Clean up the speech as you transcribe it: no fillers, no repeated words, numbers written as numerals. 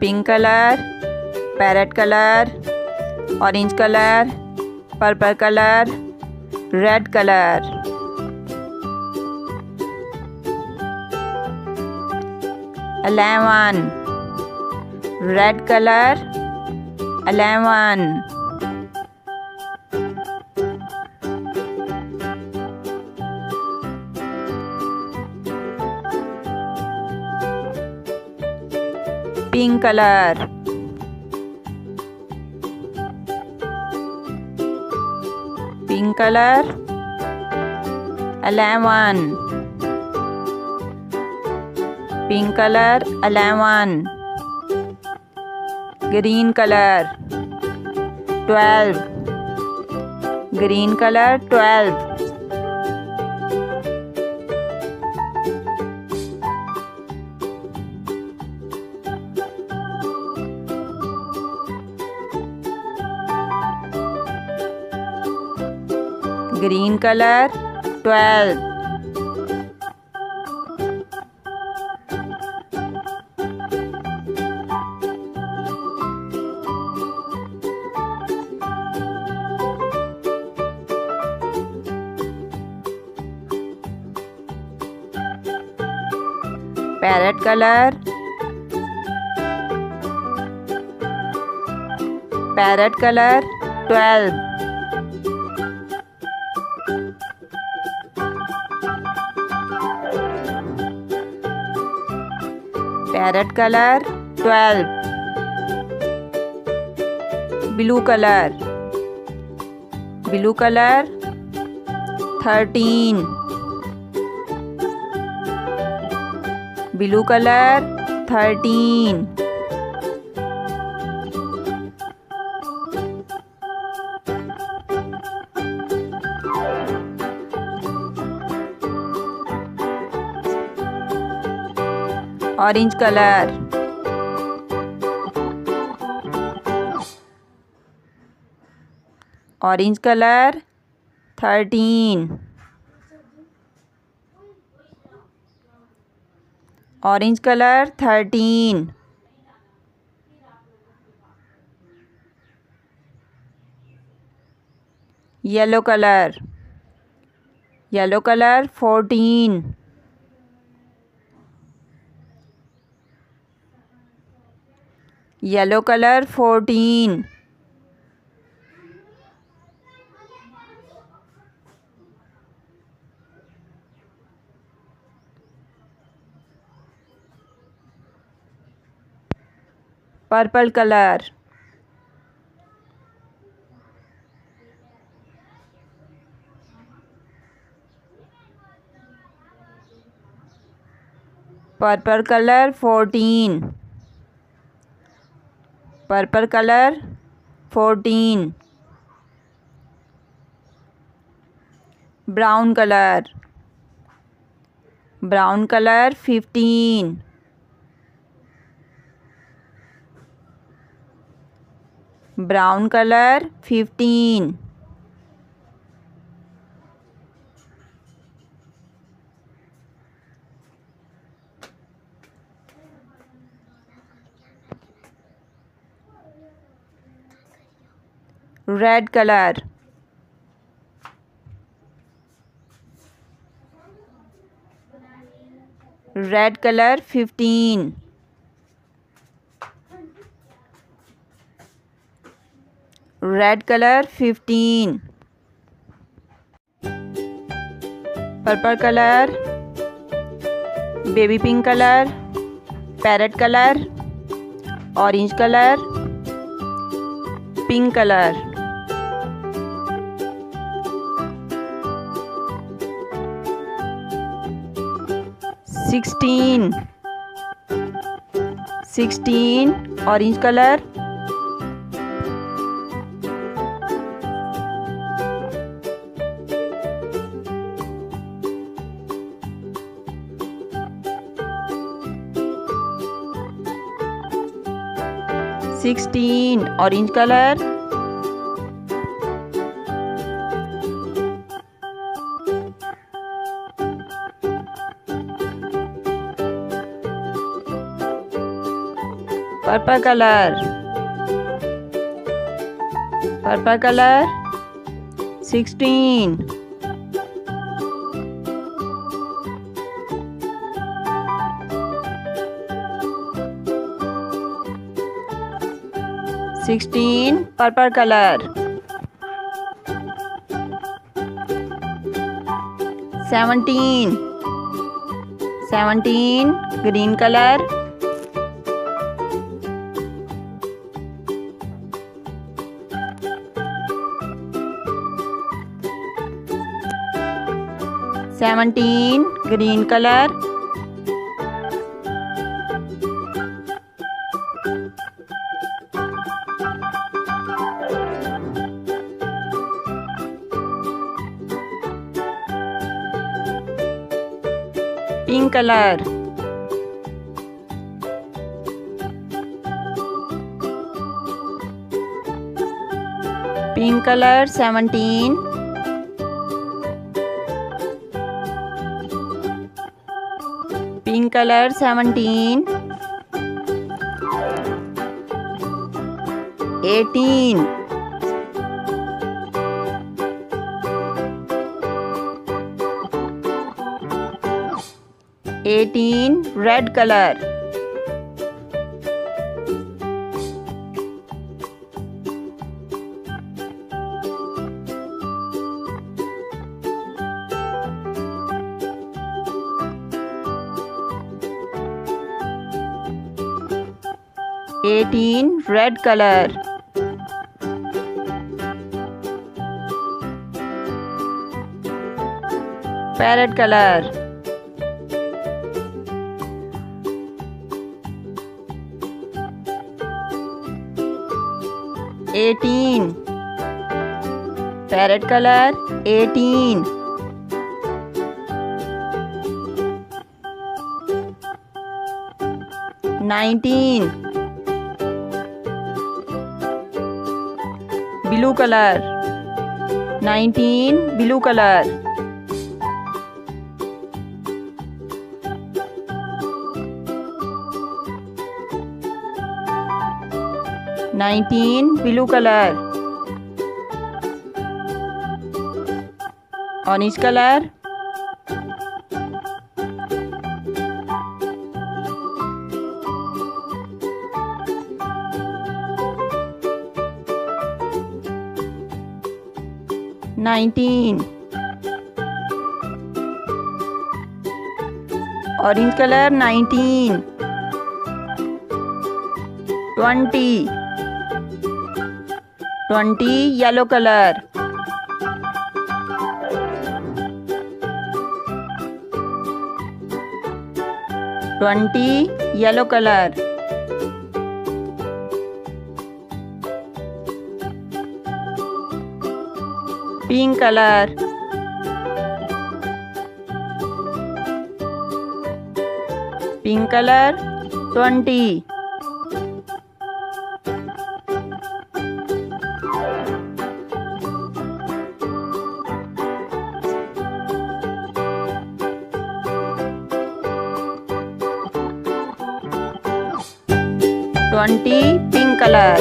pink color, parrot color, orange color, purple color, red color. 11. Red color, 11. Pink color, pink color, 11. Pink color, 11. Green color, 12. Green color, 12. Green color, 12. Parrot color, parrot color, 12. Parrot color, 12. Blue color, blue color, 13. Blue color, 13. Orange color, orange color, 13. Orange color, 13. Yellow color, yellow color, 14. Yellow color, 14. Purple color, purple color, 14. Purple color, 14. Brown color, brown color, 15. Brown color, 15. Red color, red color, 15. Red color, 15. Purple color, baby pink color, parrot color, orange color, pink color. Sixteen, orange color, 16 orange color, purple color, purple color. 16, 16, purple color. 17, 17, green color. 17, green color. 18, color. 17, 17, 18, 18, red color. 18, red color. 19, parrot color. 18, parrot color. 18, 19, blue color. 19, blue color. 19, blue color. Orange color. 19, orange color. 19, 20, 20, yellow color. 20, yellow color. 5 color. 5 color. 20, 20, pink color.